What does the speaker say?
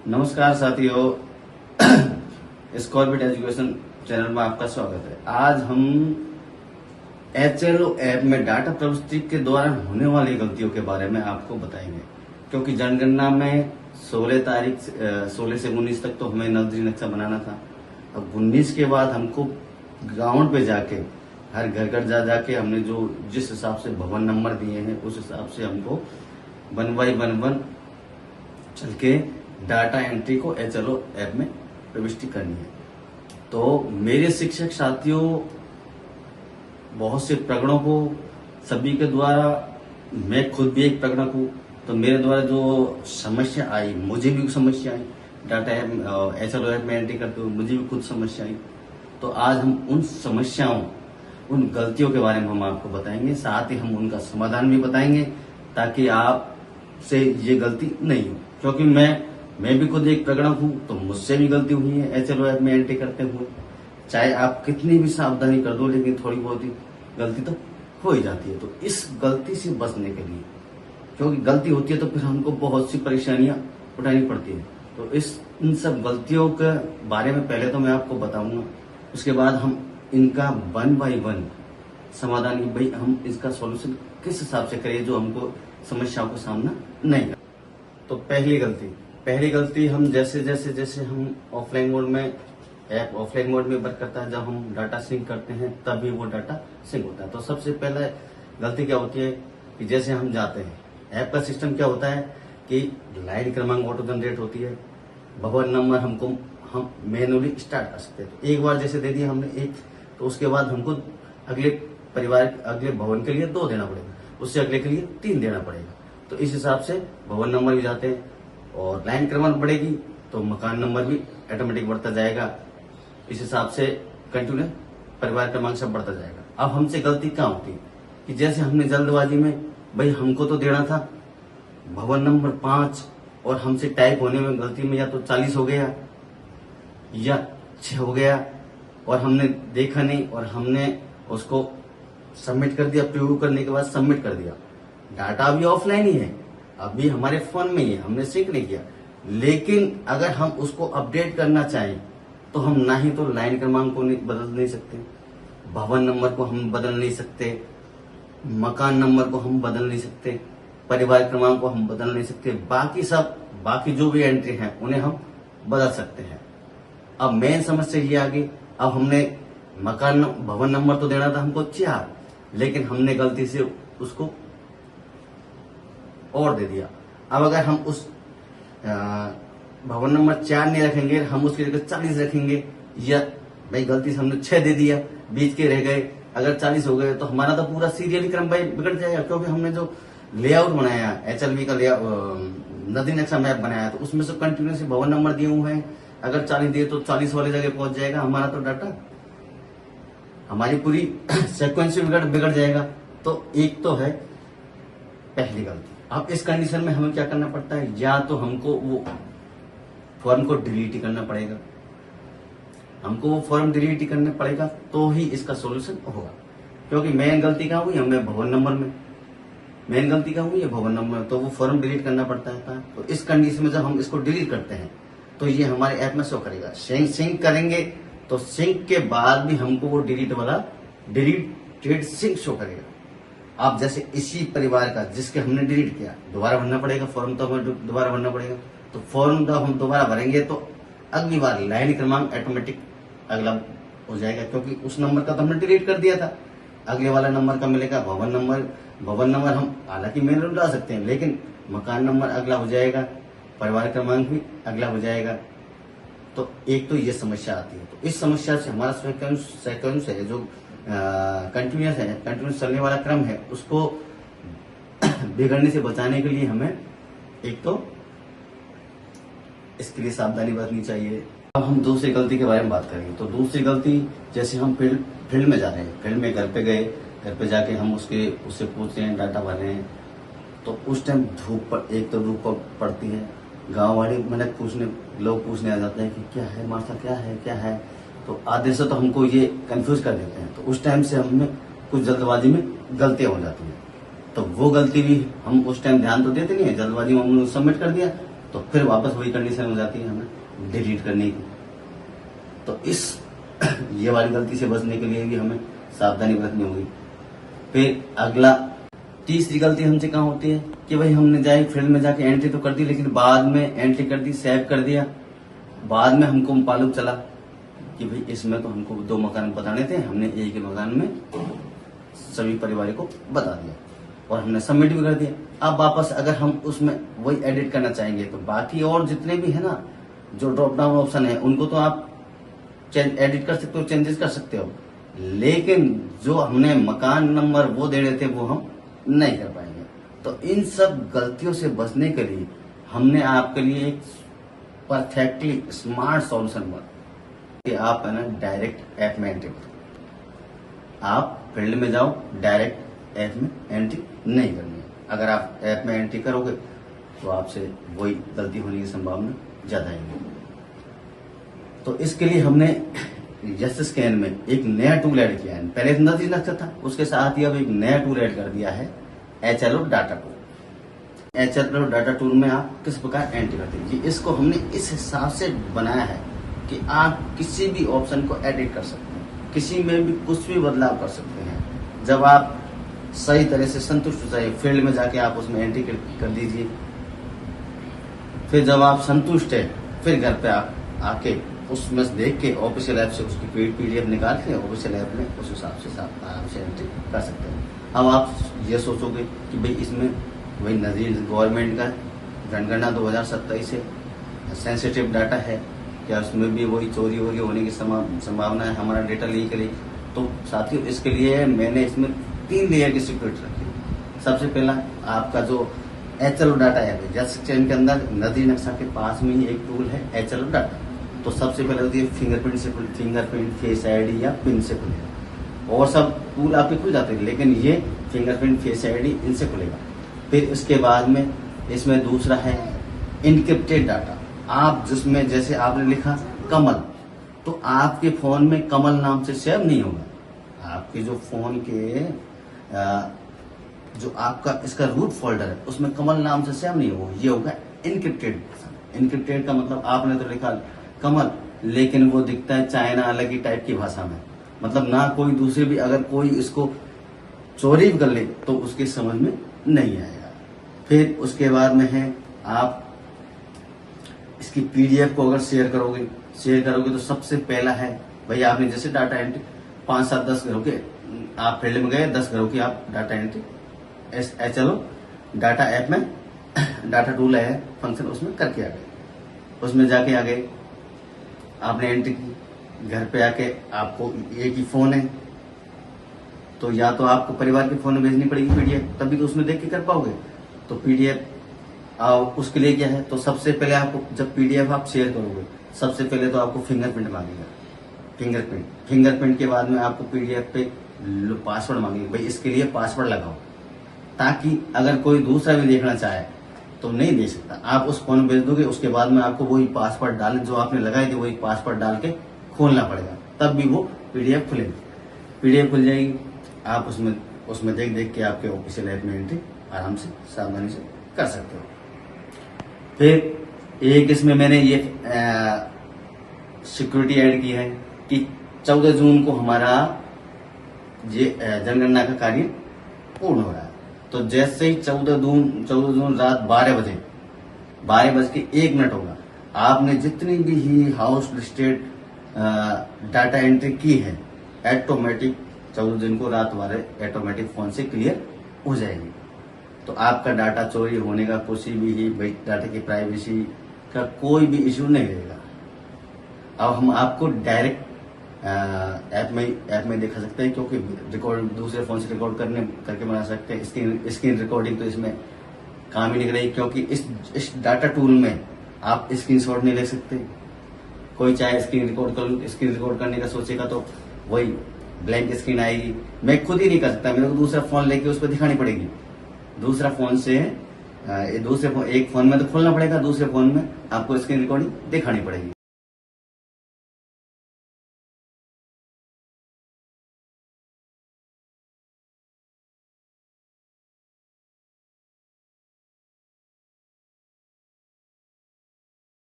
नमस्कार साथियों, स्कॉर्बिट education channel में आपका स्वागत है। आज हम HLO ऐप में डाटा प्रविष्टि के दौरान होने वाली गलतियों के बारे में आपको बताएंगे, क्योंकि जनगणना में 16 से 19 तक तो हमें नजरी नक्शा बनाना था। अब 19 के बाद हमको ग्राउंड पे जाके हर घर जाके हमने जो जिस हिसाब से भवन नंबर दिए हैं उस हिसाब से हमको 1 बाई 1 चल के डाटा एंट्री को HLO ऐप में प्रविष्टि करनी है। तो मेरे शिक्षक साथियों, बहुत से प्रगणों को सभी के द्वारा, मैं खुद भी एक प्रगणक हूँ, तो मेरे द्वारा जो समस्या आई, मुझे भी समस्या आई डाटा HLO ऐप में एंट्री करते हुए, मुझे भी खुद समस्या आई। तो आज हम उन समस्याओं, उन गलतियों के बारे में हम आपको बताएंगे, साथ ही हम उनका समाधान भी बताएंगे, ताकि आप से ये गलती नहीं हो। क्योंकि मैं भी खुद एक प्रगणक हूँ, तो मुझसे भी गलती हुई है HLO ऐप में एंट्री करते हुए। चाहे आप कितनी भी सावधानी कर दो, लेकिन थोड़ी बहुत ही गलती तो हो ही जाती है। तो इस गलती से बचने के लिए, क्योंकि गलती होती है तो फिर हमको बहुत सी परेशानियां उठानी पड़ती है, तो इन सब गलतियों के बारे में पहले तो मैं आपको बताऊंगा, उसके बाद हम इनका 1 बाई 1 समाधान की भाई हम इसका सॉल्यूशन किस हिसाब से करें जो हमको समस्याओं का सामना नहीं कर। तो पहली गलती हम जैसे हम ऑफलाइन मोड में, ऐप ऑफलाइन मोड में वर्क करता है, जब हम डाटा सिंक करते हैं तभी वो डाटा सिंक होता है। तो सबसे पहले गलती क्या होती है कि जैसे हम जाते हैं, ऐप का सिस्टम क्या होता है कि लाइन क्रमांक ऑटो जनरेट होती है, भवन नंबर हम मैनुअली स्टार्ट कर सकते हैं। तो एक बार जैसे दे दिया हमने एक, तो उसके बाद हमको अगले भवन के लिए 2 देना पड़ेगा, उससे अगले के लिए 3 देना पड़ेगा। तो इस हिसाब से भवन नंबर भी जाते हैं, और लाइन क्रमांक बढ़ेगी तो मकान नंबर भी ऑटोमेटिक बढ़ता जाएगा। इस हिसाब से कंटिन्यू परिवार क्रमांक सब बढ़ता जाएगा। अब हमसे गलती क्या होती है कि जैसे हमने जल्दबाजी में, भाई हमको तो देना था भवन नंबर 5, और हमसे टाइप होने में गलती में या तो 40 हो गया या 6 हो गया, और हमने देखा नहीं और हमने उसको सबमिट कर दिया। प्रीव्यू करने के बाद सबमिट कर दिया। डाटा अभी ऑफलाइन ही है, अभी हमारे फोन में ही है, हमने सिंक नहीं किया। लेकिन अगर हम उसको अपडेट करना चाहें तो हम ना ही तो लाइन क्रमांक को बदल नहीं सकते, भवन नंबर को हम बदल नहीं सकते, मकान नंबर को हम बदल नहीं सकते, परिवार क्रमांक को हम बदल नहीं सकते। बाकी जो भी एंट्री है उन्हें हम बदल सकते हैं। अब मेन समस्या ये आ गई, अब हमने भवन नंबर तो देना था हमको 4, लेकिन हमने गलती से उसको और दे दिया। अब अगर हम उस भवन नंबर 4 नहीं रखेंगे, हम उसकी जगह 40 रखेंगे, या भाई गलती से हमने 6 दे दिया, बीच के रह गए, अगर 40 हो गए, तो हमारा तो पूरा सीरियल क्रम भाई बिगड़ जाएगा। क्योंकि हमने जो लेआउट बनाया, HLV का नदी नक्शा मैप बनाया, तो उसमें से कंटिन्यूसली भवन नंबर दिए हुए हैं। अगर 40 दिए तो 40 वाली जगह पहुंच जाएगा हमारा तो डाटा, हमारी पूरी सीक्वेंस बिगड़ जाएगा। तो एक तो है पहली गलती। अब इस कंडीशन में हमें क्या करना पड़ता है, या तो हमको वो फॉर्म को डिलीट ही करना पड़ेगा, तो ही इसका सॉल्यूशन होगा। क्योंकि मेन गलती क्या हुई, हमें भवन नंबर में भवन नंबर, तो वो फॉर्म डिलीट करना पड़ता है। तो इस कंडीशन में जब हम इसको डिलीट करते हैं तो ये हमारे ऐप में शो करेगा। सिंक करेंगे तो सिंक के बाद भी हमको वो डिलीटेड सिंक शो करेगा। आप जैसे इसी परिवार का जिसके हमने डिलीट किया, दोबारा भरना पड़ेगा फॉर्म, तो हमें दोबारा भरना पड़ेगा। तो फॉर्म जब हम दोबारा भरेंगे तो अगली बार लाइन क्रमांक ऑटोमेटिक अगला हो जाएगा, क्योंकि उस नंबर का तो हमने डिलीट कर दिया था। अगले वाला नंबर का मिलेगा भवन नंबर हम हालांकि मैनुअली डाल सकते हैं, लेकिन मकान नंबर अगला हो जाएगा, परिवार क्रमांक भी अगला हो जाएगा। तो एक तो ये समस्या आती है। तो इस समस्या से हमारा सेक्वेंस है जो कंटिन्यूस चलने वाला क्रम है, उसको बिगड़ने से बचाने के लिए हमें एक तो इसके लिए सावधानी बरतनी चाहिए। अब हम दूसरी गलती के बारे में बात करेंगे। तो दूसरी गलती, जैसे हम फील्ड में जा रहे हैं, फील्ड में घर पे जाके हम उससे पूछ रहे हैं, डाटा भर रहे हैं, तो उस टाइम धूप पड़ती है, गांव वाले लोग पूछने आ जाते हैं कि क्या है मास्टर, क्या है। तो आधे से तो हमको ये कंफ्यूज कर देते हैं। तो उस टाइम से हमें कुछ जल्दबाजी में गलतियां हो जाती हैं। तो वो गलती भी हम उस टाइम ध्यान तो देते नहीं है, जल्दबाजी में हमने सबमिट कर दिया, तो फिर वापस वही कंडीशन हो जाती है हमें डिलीट करने की। तो इस ये वाली गलती से बचने के लिए भी हमें सावधानी बरतनी होगी। फिर अगला तीसरी गलती हमसे कहाँ होती है कि भाई हमने जाए फील्ड में जाके एंट्री तो कर दी, लेकिन बाद में एंट्री कर दी, सेव कर दिया, बाद में हमको मालूम चला कि भाई इसमें तो हमको 2 मकान बताने थे, हमने एक ही मकान में सभी परिवारों को बता दिया और हमने सबमिट भी कर दिया। अब वापस अगर हम उसमें वही एडिट करना चाहेंगे तो बाकी और जितने भी है ना जो ड्रॉप डाउन ऑप्शन है उनको तो आप एडिट कर सकते हो, चेंजेस कर सकते हो, लेकिन जो हमने मकान नंबर वो दे रहे थे वो हम नहीं कर पाएंगे। तो इन सब गलतियों से बचने के लिए हमने आपके लिए एक परफेक्टली स्मार्ट सॉल्यूशन बना कि आप है ना डायरेक्ट ऐप में एंट्री करो। आप फील्ड में जाओ, डायरेक्ट ऐप में एंट्री नहीं करनी है। अगर आप ऐप में एंट्री करोगे तो आपसे वही गलती होने की संभावना ज्यादा है। तो इसके लिए हमने यस स्कैन में एक नया टूल ऐड किया है। पहले नदी नक्शा था, उसके साथ ही अब एक नया टूल ऐड कर दिया है, HLO data tool. HLO data tool में आप किस प्रकार एंट्री करते हैं, इसको हमने इस हिसाब से बनाया है कि आप किसी भी ऑप्शन को एडिट कर सकते हैं, किसी में भी कुछ भी बदलाव कर सकते हैं। जब आप सही तरह से संतुष्ट हो जाए, फील्ड में जाके आप उसमें एंट्री कर दीजिए। फिर जब आप संतुष्ट है, फिर घर पे आप आके उसमें देख के ऑफिशियल ऐप से उसकी PDF निकाल के ऑफिशियल ऐप में उस हिसाब से आराम से एंट्री कर सकते हैं। अब आप ये सोचोगे कि भाई इसमें वही नजदीक गवर्नमेंट का जनगणना 2027 से सेंसिटिव डाटा है, क्या उसमें भी वही चोरी वोरी होने की संभावना है, हमारा डेटा लीक के लिए। तो साथियों इसके लिए मैंने इसमें 3 लेयर की सिक्योरिटी रखी। सबसे पहला आपका जो HLO डाटा है, जस्ट चेन के अंदर नदी नक्शा के पास में ही एक टूल है HLO डाटा। तो सबसे पहले होती है फिंगरप्रिंट से, फिंगरप्रिंट, फेस ID या पिन से खुलेगा। और सब टूल आपके खुल जाते हैं, लेकिन ये फिंगरप्रिंट, फेस ID इनसे खुलेगा। फिर इसके बाद में इसमें दूसरा है इनक्रिप्टेड डाटा। आप जिसमें जैसे आपने लिखा कमल, तो आपके फोन में कमल नाम से सेव नहीं होगा। आपके जो फोन के जो आपका इसका रूट फोल्डर है उसमें कमल नाम से सेव नहीं होगा, ये होगा इनक्रिप्टेड। इनक्रिप्टेड का मतलब आपने तो लिखा कमल, लेकिन वो दिखता है चाइना अलग ही टाइप की भाषा में, मतलब ना कोई दूसरे भी अगर कोई इसको चोरी कर ले तो उसके समझ में नहीं आएगा। फिर उसके बाद में है आप इसकी PDF को अगर शेयर करोगे तो सबसे पहला है भाई आपने जैसे डाटा एंट्री 5, 7, 10 घरों के आप फील्ड में गए, 10 घरों की आप data entry HLO data app में डाटा टूल है फंक्शन, उसमें करके आ गए। उसमें जाके आ गए, आपने एंट्री की, घर पे आके आपको एक ही फोन है तो या तो आपको परिवार के फोन में भेजनी पड़ेगी PDF, तभी तो उसमें देख के कर पाओगे। तो PDF उसके लिए क्या है, तो सबसे पहले आपको जब PDF आप शेयर करोगे सबसे पहले तो आपको फिंगरप्रिंट मांगेगा। फिंगरप्रिंट के बाद में आपको PDF पे पासवर्ड मांगेगा, भाई इसके लिए पासवर्ड लगाओ, ताकि अगर कोई दूसरा भी देखना चाहे तो नहीं दे सकता। आप उस फोन भेज दोगे, उसके बाद में आपको वही पासवर्ड डाल जो आपने लगाए थे वही पासवर्ड डाल के खोलना पड़ेगा, तब भी वो PDF खुलेगी। PDF खुल जाएगी, आप उसमें देख के आपके ऑफिशियल ऐप में एंट्री आराम से सावधानी से कर सकते हो। फिर एक इसमें मैंने ये सिक्योरिटी ऐड की है कि 14 जून को हमारा ये जनगणना का कार्य पूर्ण हो रहा है। तो जैसे ही 14 जून रात 12 बज के 1 मिनट होगा, आपने जितनी भी ही हाउस लिस्टेड डाटा एंट्री की है ऑटोमेटिक 14 जून को रात 12 ऑटोमेटिक फोन से क्लियर हो जाएगी। तो आपका डाटा चोरी होने का कुछ भी ही डाटा की प्राइवेसी का कोई भी इश्यू नहीं रहेगा। अब हम आपको डायरेक्ट ऐप में दिखा सकते हैं, क्योंकि रिकॉर्ड दूसरे फोन से रिकॉर्ड करके बना सकते हैं। स्क्रीन रिकॉर्डिंग तो इसमें काम ही नहीं करेगी, क्योंकि इस डाटा टूल में आप स्क्रीनशॉट नहीं ले सकते। कोई चाहे स्क्रीन रिकॉर्ड करने का सोचेगा तो वही ब्लैंक स्क्रीन आएगी। मैं खुद ही नहीं कर सकता, मेरे को दूसरा फोन लेके उस पर दिखानी पड़ेगी। दूसरा फोन से एक फोन में तो खोलना पड़ेगा, दूसरे फोन में आपको स्क्रीन रिकॉर्डिंग दिखानी पड़ेगी।